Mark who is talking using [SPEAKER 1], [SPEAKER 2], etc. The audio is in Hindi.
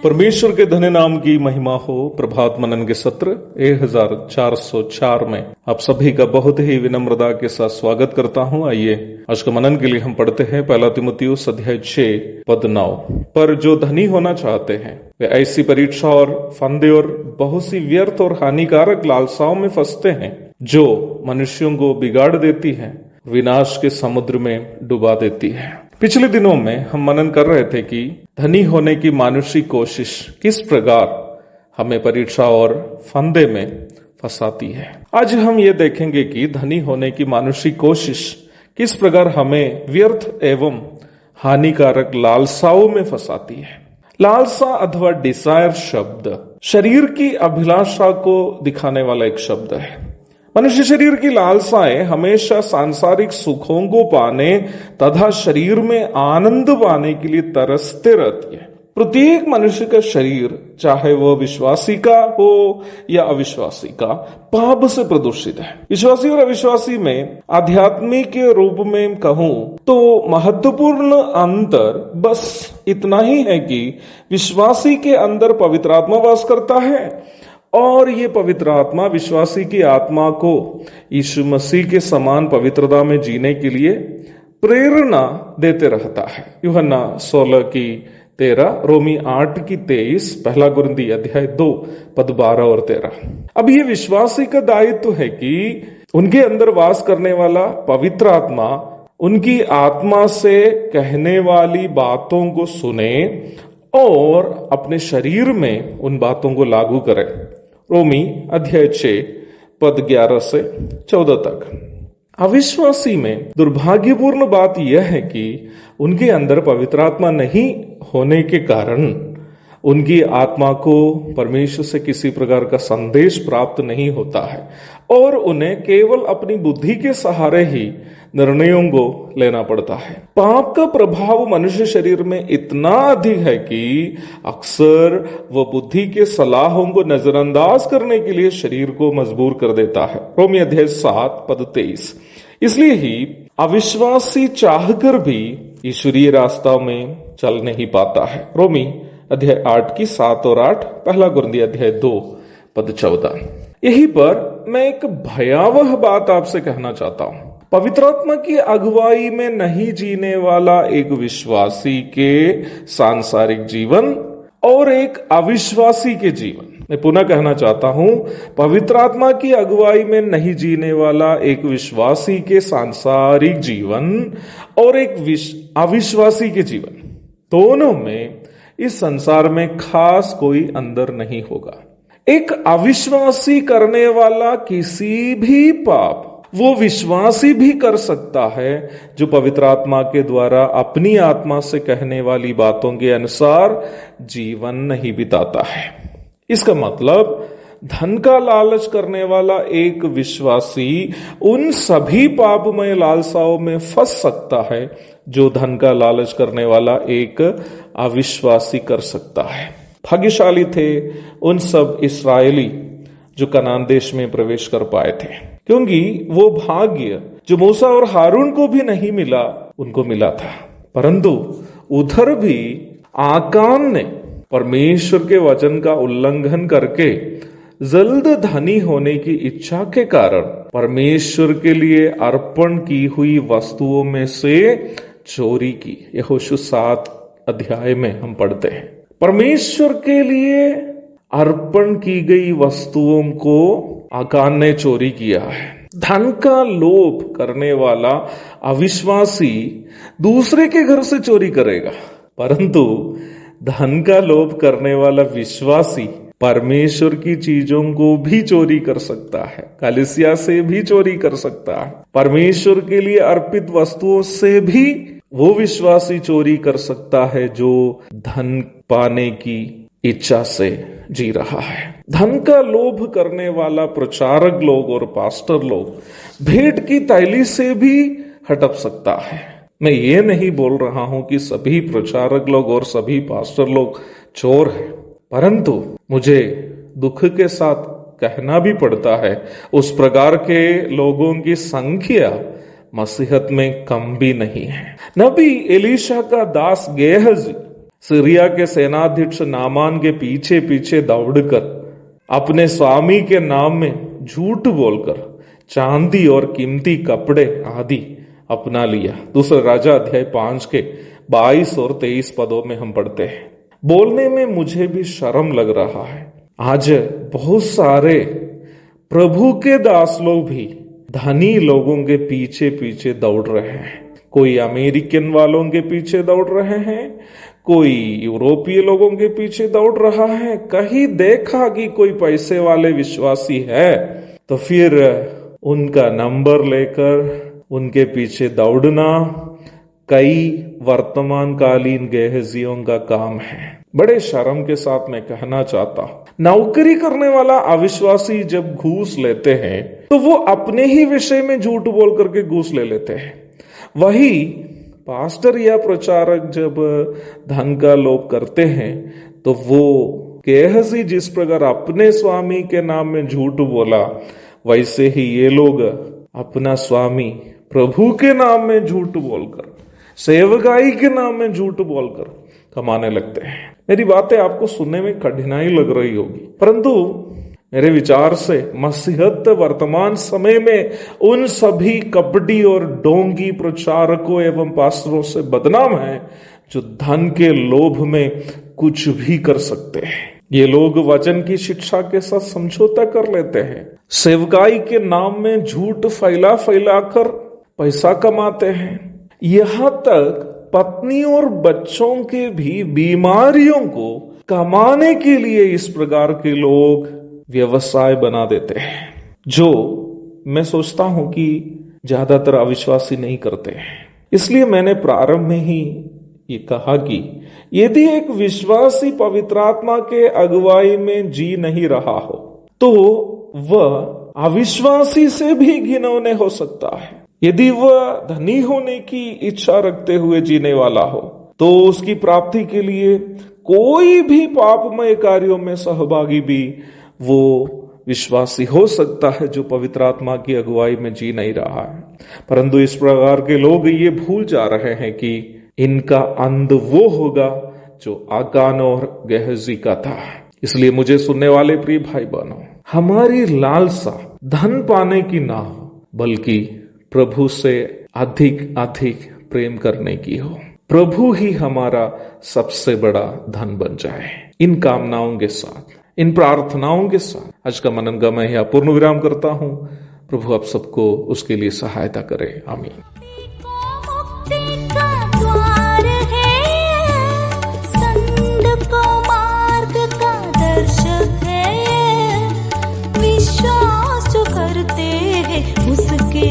[SPEAKER 1] परमेश्वर के धन्य नाम की महिमा हो। प्रभात मनन के सत्र 1404 में आप सभी का बहुत ही विनम्रता के साथ स्वागत करता हूं। आइए आज का मनन के लिए हम पढ़ते हैं पहला तीमुथियुस अध्याय 6 पद 9। पर जो धनी होना चाहते हैं वे ऐसी परीक्षा और फंदे और बहुत सी व्यर्थ और हानिकारक लालसाओं में फंसते हैं जो मनुष्यों को बिगाड़ देती है, विनाश के समुद्र में डुबा देती है। पिछले दिनों में हम मनन कर रहे थे कि धनी होने की मानुषिक कोशिश किस प्रकार हमें परीक्षा और फंदे में फंसाती है। आज हम ये देखेंगे कि धनी होने की मानुषिक कोशिश किस प्रकार हमें व्यर्थ एवं हानिकारक लालसाओं में फंसाती है। लालसा अथवा डिजायर शब्द शरीर की अभिलाषा को दिखाने वाला एक शब्द है। मनुष्य शरीर की लालसाएं हमेशा सांसारिक सुखों को पाने तथा शरीर में आनंद पाने के लिए तरसते रहती है। प्रत्येक मनुष्य का शरीर, चाहे वह विश्वासी का हो या अविश्वासी का, पाप से प्रदूषित है। विश्वासी और अविश्वासी में आध्यात्मिक के रूप में कहूं तो महत्वपूर्ण अंतर बस इतना ही है कि विश्वासी के अंदर पवित्र आत्मा वास करता है और ये पवित्र आत्मा विश्वासी की आत्मा को यीशु मसीह के समान पवित्रता में जीने के लिए प्रेरणा देते रहता है। यूहन्ना 16 की 13, रोमी 8 की 23, पहला कुरिन्थी अध्याय 2 पद 12 और 13। अब ये विश्वासी का दायित्व है कि उनके अंदर वास करने वाला पवित्र आत्मा उनकी आत्मा से कहने वाली बातों को सुने और अपने शरीर में उन बातों को लागू करे। रोमी अध्याय 6 पद 11 से 14 तक। अविश्वासी में दुर्भाग्यपूर्ण बात यह है कि उनके अंदर पवित्र आत्मा नहीं होने के कारण उनकी आत्मा को परमेश्वर से किसी प्रकार का संदेश प्राप्त नहीं होता है और उन्हें केवल अपनी बुद्धि के सहारे ही निर्णयों को लेना पड़ता है। पाप का प्रभाव मनुष्य शरीर में इतना अधिक है कि अक्सर वह बुद्धि के सलाहों को नजरअंदाज करने के लिए शरीर को मजबूर कर देता है। रोमी अध्याय 7 पद 23। इसलिए ही अविश्वासी चाहकर भी ईश्वरीय रास्ता में चल नहीं पाता है। रोमी अध्याय 8 की 7 और 8, पहला कुरिन्थी अध्याय 2 पद 14। यहीं पर मैं एक भयावह बात आपसे कहना चाहता हूं। पवित्र आत्मा की अगुवाई में नहीं जीने वाला एक विश्वासी के सांसारिक जीवन और एक अविश्वासी के जीवन, मैं पुनः कहना चाहता हूं, पवित्र आत्मा की अगुवाई में नहीं जीने वाला एक विश्वासी के सांसारिक जीवन और एक अविश्वासी के जीवन, दोनों में इस संसार में खास कोई अंतर नहीं होगा। एक अविश्वासी करने वाला किसी भी पाप वो विश्वासी भी कर सकता है जो पवित्र आत्मा के द्वारा अपनी आत्मा से कहने वाली बातों के अनुसार जीवन नहीं बिताता है। इसका मतलब धन का लालच करने वाला एक विश्वासी उन सभी पापमय लालसाओं में फंस सकता है जो धन का लालच करने वाला एक अविश्वासी कर सकता है। भाग्यशाली थे उन सब इस्राएली जो कनान देश में प्रवेश कर पाए थे, क्योंकि वो भाग्य जो मूसा और हारून को भी नहीं मिला उनको मिला था। परंतु उधर भी आकान ने परमेश्वर के वचन का उल्लंघन करके जल्द धनी होने की इच्छा के कारण परमेश्वर के लिए अर्पण की हुई वस्तुओं में से चोरी की। यहोशू 7 अध्याय में हम पढ़ते हैं। परमेश्वर के लिए अर्पण की गई वस्तुओं को आकान ने चोरी किया है। धन का लोभ करने वाला अविश्वासी दूसरे के घर से चोरी करेगा, परंतु धन का लोभ करने वाला विश्वासी परमेश्वर की चीजों को भी चोरी कर सकता है, कलीसिया से भी चोरी कर सकता है, परमेश्वर के लिए अर्पित वस्तुओं से भी वो विश्वासी चोरी कर सकता है जो धन पाने की इच्छा से जी रहा है। धन का लोभ करने वाला प्रचारक लोग और पास्टर लोग भेंट की थैली से भी हटप सकता है। मैं ये नहीं बोल रहा हूं कि सभी प्रचारक लोग और सभी पास्टर लोग चोर हैं, परंतु मुझे दुख के साथ कहना भी पड़ता है उस प्रकार के लोगों की संख्या मसीहत में कम भी नहीं है। नबी एलीशा का दास गेहजी सीरिया के सेनाध्यक्ष नामान के पीछे पीछे दौड़कर अपने स्वामी के नाम में झूठ बोलकर चांदी और कीमती कपड़े आदि अपना लिया। दूसरा राजा अध्याय 5 के 22 और 23 पदों में हम पढ़ते हैं। बोलने में मुझे भी शर्म लग रहा है, आज बहुत सारे प्रभु के दास लोग भी धनी लोगों के पीछे पीछे दौड़ रहे हैं। कोई अमेरिकन वालों के पीछे दौड़ रहे हैं, कोई यूरोपीय लोगों के पीछे दौड़ रहा है। कहीं देखा कि कोई पैसे वाले विश्वासी है तो फिर उनका नंबर लेकर उनके पीछे दौड़ना कई वर्तमान कालीन गेहजियों का काम है। बड़े शर्म के साथ मैं कहना चाहता हूं, नौकरी करने वाला अविश्वासी जब घूस लेते हैं तो वो अपने ही विषय में झूठ बोल करके घूस ले लेते हैं। वही पास्टर या प्रचारक जब धन का लोभ करते हैं तो वो गेहजी जिस प्रकार अपने स्वामी के नाम में झूठ बोला, वैसे ही ये लोग अपना स्वामी प्रभु के नाम में झूठ बोलकर, सेवकाई के नाम में झूठ बोलकर कमाने लगते हैं। मेरी बातें आपको सुनने में कठिनाई लग रही होगी, परंतु मेरे विचार से मसीहत वर्तमान समय में उन सभी कपटी और डोंगी प्रचारकों एवं पास्टरों से बदनाम है जो धन के लोभ में कुछ भी कर सकते हैं। ये लोग वचन की शिक्षा के साथ समझौता कर लेते हैं, सेवकाई के नाम में झूठ फैला कर पैसा कमाते हैं। यहाँ तक पत्नी और बच्चों के भी बीमारियों को कमाने के लिए इस प्रकार के लोग व्यवसाय बना देते हैं, जो मैं सोचता हूं कि ज्यादातर अविश्वासी नहीं करते हैं। इसलिए मैंने प्रारंभ में ही ये कहा कि यदि एक विश्वासी पवित्र आत्मा के अगुवाई में जी नहीं रहा हो तो वह अविश्वासी से भी घिनौने हो सकता है। यदि वह धनी होने की इच्छा रखते हुए जीने वाला हो तो उसकी प्राप्ति के लिए कोई भी पापमय कार्यों में सहभागी भी वो विश्वासी हो सकता है जो पवित्र आत्मा की अगुवाई में जी नहीं रहा है। परंतु इस प्रकार के लोग ये भूल जा रहे हैं कि इनका अंत वो होगा जो आकान और गेहजी का था। इसलिए मुझे सुनने वाले प्रिय भाई बहनों, हमारी लालसा धन पाने की ना हो बल्कि प्रभु से अधिक अधिक प्रेम करने की हो। प्रभु ही हमारा सबसे बड़ा धन बन जाए। इन कामनाओं के साथ, इन प्रार्थनाओं के साथ आज का मनन का मैं यहाँ पूर्ण विराम करता हूँ। प्रभु आप सबको उसके लिए सहायता करे। आमीन।
[SPEAKER 2] विश्वास जो करते हैं उसके